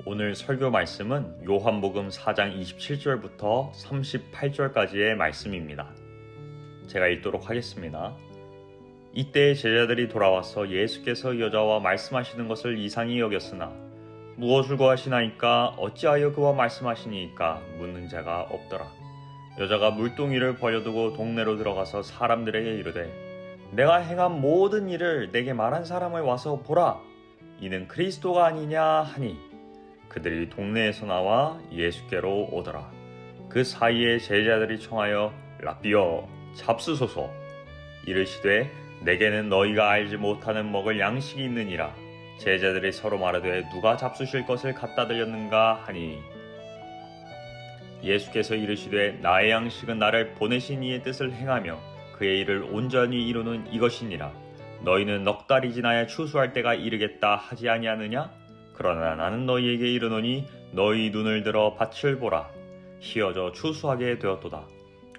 오늘 설교 말씀은 요한복음 4장 27절부터 38절까지의 말씀입니다. 제가 읽도록 하겠습니다. 이때 제자들이 돌아와서 예수께서 여자와 말씀하시는 것을 이상히 여겼으나 무엇을 구하시나이까 어찌하여 그와 말씀하시니이까 묻는 자가 없더라. 여자가 물동이를 버려두고 동네로 들어가서 사람들에게 이르되 내가 행한 모든 일을 내게 말한 사람을 와서 보라. 이는 그리스도가 아니냐 하니 그들이 동네에서 나와 예수께로 오더라. 그 사이에 제자들이 청하여 랍비여 잡수소서. 이르시되 내게는 너희가 알지 못하는 먹을 양식이 있느니라. 제자들이 서로 말하되 누가 잡수실 것을 갖다 드렸는가 하니 예수께서 이르시되 나의 양식은 나를 보내신 이의 뜻을 행하며 그의 일을 온전히 이루는 이것이니라. 너희는 넉 달이 지나야 추수할 때가 이르겠다 하지 아니하느냐? 그러나 나는 너희에게 이르노니 너희 눈을 들어 밭을 보라. 희어져 추수하게 되었도다.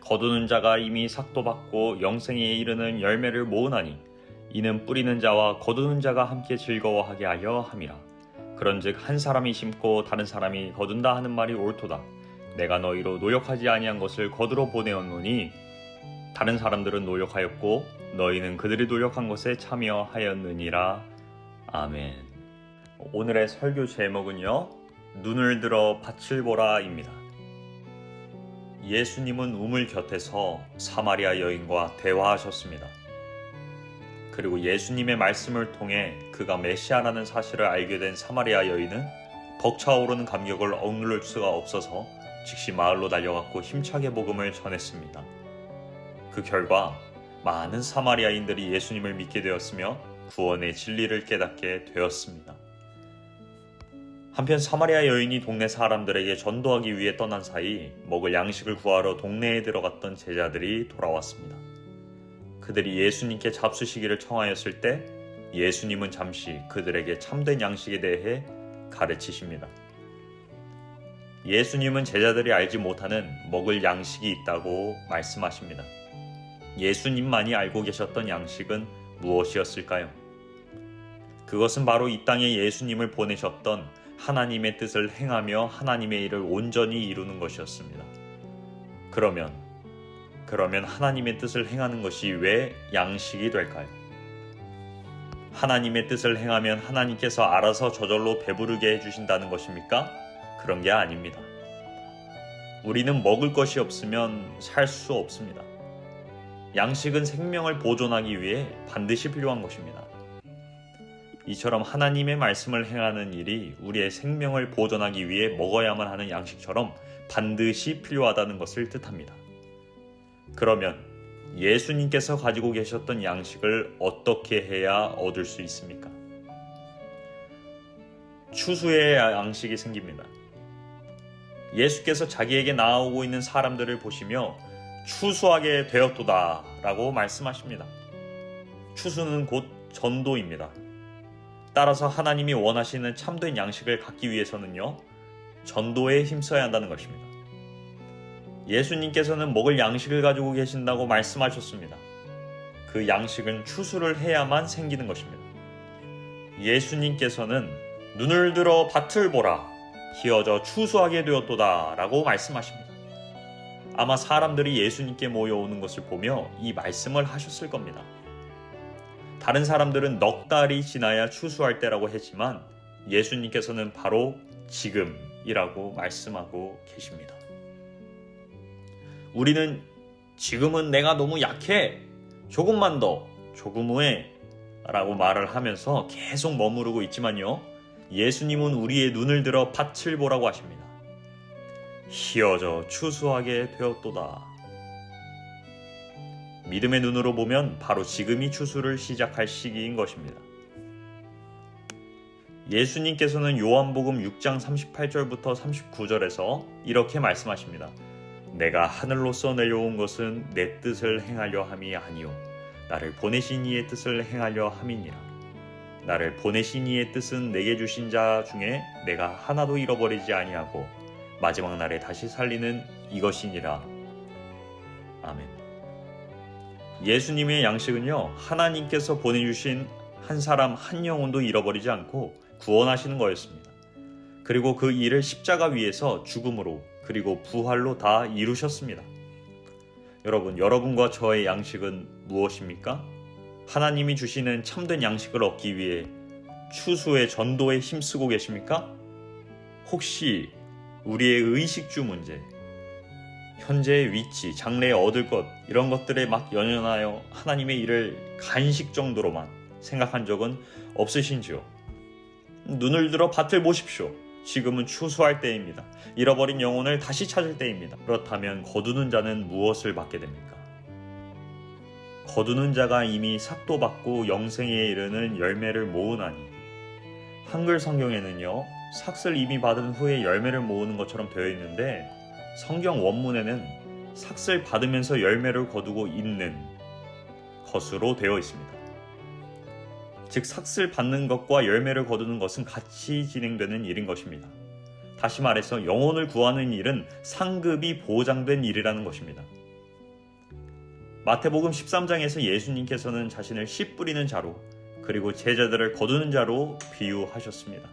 거두는 자가 이미 삭도 받고 영생에 이르는 열매를 모으나니 이는 뿌리는 자와 거두는 자가 함께 즐거워하게 하려 함이라. 그런즉 한 사람이 심고 다른 사람이 거둔다 하는 말이 옳도다. 내가 너희로 노력하지 아니한 것을 거두러 보내었노니 다른 사람들은 노력하였고 너희는 그들이 노력한 것에 참여하였느니라. 아멘. 오늘의 설교 제목은요, 눈을 들어 밭을 보라입니다. 예수님은 우물 곁에서 사마리아 여인과 대화하셨습니다. 그리고 예수님의 말씀을 통해 그가 메시아라는 사실을 알게 된 사마리아 여인은 벅차오르는 감격을 억누를 수가 없어서 즉시 마을로 달려갔고 힘차게 복음을 전했습니다. 그 결과 많은 사마리아인들이 예수님을 믿게 되었으며 구원의 진리를 깨닫게 되었습니다. 한편 사마리아 여인이 동네 사람들에게 전도하기 위해 떠난 사이 먹을 양식을 구하러 동네에 들어갔던 제자들이 돌아왔습니다. 그들이 예수님께 잡수시기를 청하였을 때 예수님은 잠시 그들에게 참된 양식에 대해 가르치십니다. 예수님은 제자들이 알지 못하는 먹을 양식이 있다고 말씀하십니다. 예수님만이 알고 계셨던 양식은 무엇이었을까요? 그것은 바로 이 땅에 예수님을 보내셨던 하나님의 뜻을 행하며 하나님의 일을 온전히 이루는 것이었습니다. 그러면 하나님의 뜻을 행하는 것이 왜 양식이 될까요? 하나님의 뜻을 행하면 하나님께서 알아서 저절로 배부르게 해주신다는 것입니까? 그런 게 아닙니다. 우리는 먹을 것이 없으면 살 수 없습니다. 양식은 생명을 보존하기 위해 반드시 필요한 것입니다. 이처럼 하나님의 말씀을 행하는 일이 우리의 생명을 보존하기 위해 먹어야만 하는 양식처럼 반드시 필요하다는 것을 뜻합니다. 그러면 예수님께서 가지고 계셨던 양식을 어떻게 해야 얻을 수 있습니까? 추수의 양식이 생깁니다. 예수께서 자기에게 나아오고 있는 사람들을 보시며 추수하게 되었도다 라고 말씀하십니다. 추수는 곧 전도입니다. 따라서 하나님이 원하시는 참된 양식을 갖기 위해서는요, 전도에 힘써야 한다는 것입니다. 예수님께서는 먹을 양식을 가지고 계신다고 말씀하셨습니다. 그 양식은 추수를 해야만 생기는 것입니다. 예수님께서는 눈을 들어 밭을 보라, 희어져 추수하게 되었도다 라고 말씀하십니다. 아마 사람들이 예수님께 모여오는 것을 보며 이 말씀을 하셨을 겁니다. 다른 사람들은 넉 달이 지나야 추수할 때라고 했지만 예수님께서는 바로 지금이라고 말씀하고 계십니다. 우리는 지금은 내가 너무 약해, 조금만 더, 조금 후에 라고 말을 하면서 계속 머무르고 있지만요, 예수님은 우리의 눈을 들어 밭을 보라고 하십니다. 희어져 추수하게 되었도다. 믿음의 눈으로 보면 바로 지금이 추수를 시작할 시기인 것입니다. 예수님께서는 요한복음 6장 38절부터 39절에서 이렇게 말씀하십니다. 내가 하늘로서 내려온 것은 내 뜻을 행하려 함이 아니요 나를 보내신 이의 뜻을 행하려 함이니라. 나를 보내신 이의 뜻은 내게 주신 자 중에 내가 하나도 잃어버리지 아니하고 마지막 날에 다시 살리는 이것이니라. 아멘. 예수님의 양식은요, 하나님께서 보내주신 한 사람 한 영혼도 잃어버리지 않고 구원하시는 거였습니다. 그리고 그 일을 십자가 위에서 죽음으로 그리고 부활로 다 이루셨습니다. 여러분과 저의 양식은 무엇입니까? 하나님이 주시는 참된 양식을 얻기 위해 추수의 전도에 힘쓰고 계십니까? 혹시 우리의 의식주 문제, 현재의 위치, 장래에 얻을 것 이런 것들에 막 연연하여 하나님의 일을 간식 정도로만 생각한 적은 없으신지요? 눈을 들어 밭을 보십시오. 지금은 추수할 때입니다. 잃어버린 영혼을 다시 찾을 때입니다. 그렇다면 거두는 자는 무엇을 받게 됩니까? 거두는 자가 이미 삭도 받고 영생에 이르는 열매를 모으나니, 한글 성경에는요 삭을 이미 받은 후에 열매를 모으는 것처럼 되어 있는데 성경 원문에는 삭을 받으면서 열매를 거두고 있는 것으로 되어 있습니다. 즉 삭을 받는 것과 열매를 거두는 것은 같이 진행되는 일인 것입니다. 다시 말해서 영혼을 구하는 일은 상급이 보장된 일이라는 것입니다. 마태복음 13장에서 예수님께서는 자신을 씨 뿌리는 자로 그리고 제자들을 거두는 자로 비유하셨습니다.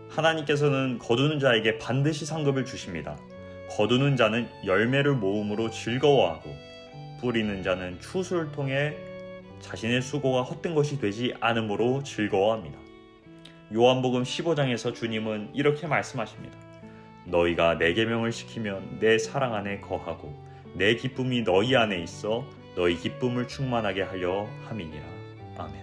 하나님께서는 거두는 자에게 반드시 상급을 주십니다. 거두는 자는 열매를 모음으로 즐거워하고 뿌리는 자는 추수를 통해 자신의 수고가 헛된 것이 되지 않으므로 즐거워합니다. 요한복음 15장에서 주님은 이렇게 말씀하십니다. 너희가 내 계명을 지키면 내 사랑 안에 거하고 내 기쁨이 너희 안에 있어 너희 기쁨을 충만하게 하려 함이니라. 아멘.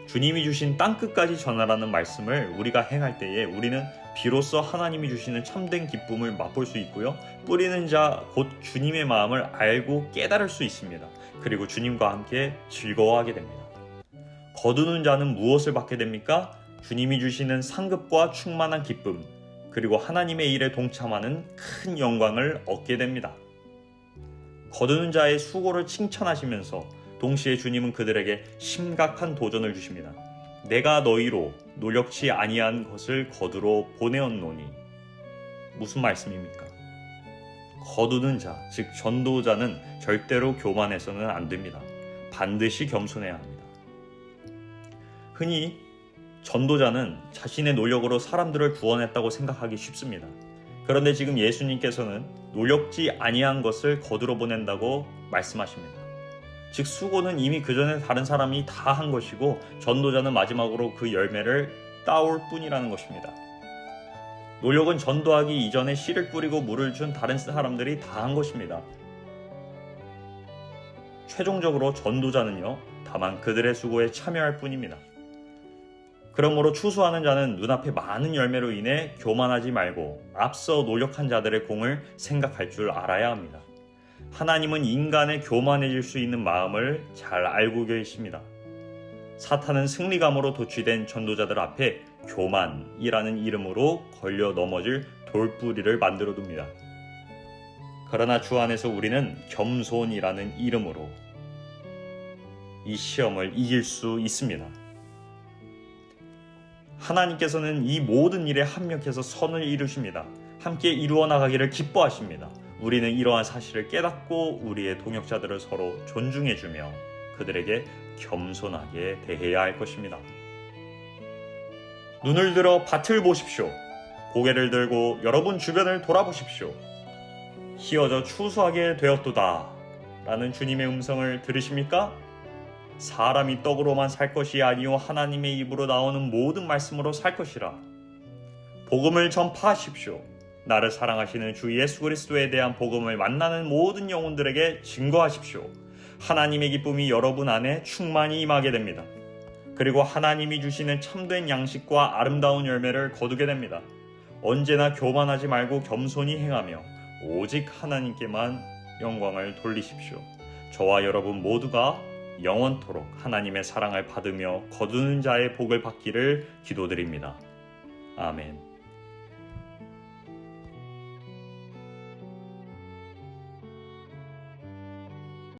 주님이 주신 땅끝까지 전하라는 말씀을 우리가 행할 때에 우리는 비로소 하나님이 주시는 참된 기쁨을 맛볼 수 있고요. 뿌리는 자 곧 주님의 마음을 알고 깨달을 수 있습니다. 그리고 주님과 함께 즐거워하게 됩니다. 거두는 자는 무엇을 받게 됩니까? 주님이 주시는 상급과 충만한 기쁨, 그리고 하나님의 일에 동참하는 큰 영광을 얻게 됩니다. 거두는 자의 수고를 칭찬하시면서 동시에 주님은 그들에게 심각한 도전을 주십니다. 내가 너희로 노력치 아니한 것을 거두러 보내었노니. 무슨 말씀입니까? 거두는 자, 즉 전도자는 절대로 교만해서는 안 됩니다. 반드시 겸손해야 합니다. 흔히 전도자는 자신의 노력으로 사람들을 구원했다고 생각하기 쉽습니다. 그런데 지금 예수님께서는 노력지 아니한 것을 거두러 보낸다고 말씀하십니다. 즉 수고는 이미 그 전에 다른 사람이 다 한 것이고 전도자는 마지막으로 그 열매를 따올 뿐이라는 것입니다. 노력은 전도하기 이전에 씨를 뿌리고 물을 준 다른 사람들이 다 한 것입니다. 최종적으로 전도자는요, 다만 그들의 수고에 참여할 뿐입니다. 그러므로 추수하는 자는 눈앞에 많은 열매로 인해 교만하지 말고 앞서 노력한 자들의 공을 생각할 줄 알아야 합니다. 하나님은 인간의 교만해질 수 있는 마음을 잘 알고 계십니다. 사탄은 승리감으로 도취된 전도자들 앞에 교만이라는 이름으로 걸려 넘어질 돌뿌리를 만들어 둡니다. 그러나 주 안에서 우리는 겸손이라는 이름으로 이 시험을 이길 수 있습니다. 하나님께서는 이 모든 일에 합력해서 선을 이루십니다. 함께 이루어 나가기를 기뻐하십니다. 우리는 이러한 사실을 깨닫고 우리의 동역자들을 서로 존중해주며 그들에게 겸손하게 대해야 할 것입니다. 눈을 들어 밭을 보십시오. 고개를 들고 여러분 주변을 돌아보십시오. 희어져 추수하게 되었도다 라는 주님의 음성을 들으십니까? 사람이 떡으로만 살 것이 아니요 하나님의 입으로 나오는 모든 말씀으로 살 것이라. 복음을 전파하십시오. 나를 사랑하시는 주 예수 그리스도에 대한 복음을 만나는 모든 영혼들에게 증거하십시오. 하나님의 기쁨이 여러분 안에 충만히 임하게 됩니다. 그리고 하나님이 주시는 참된 양식과 아름다운 열매를 거두게 됩니다. 언제나 교만하지 말고 겸손히 행하며 오직 하나님께만 영광을 돌리십시오. 저와 여러분 모두가 영원토록 하나님의 사랑을 받으며 거두는 자의 복을 받기를 기도드립니다. 아멘.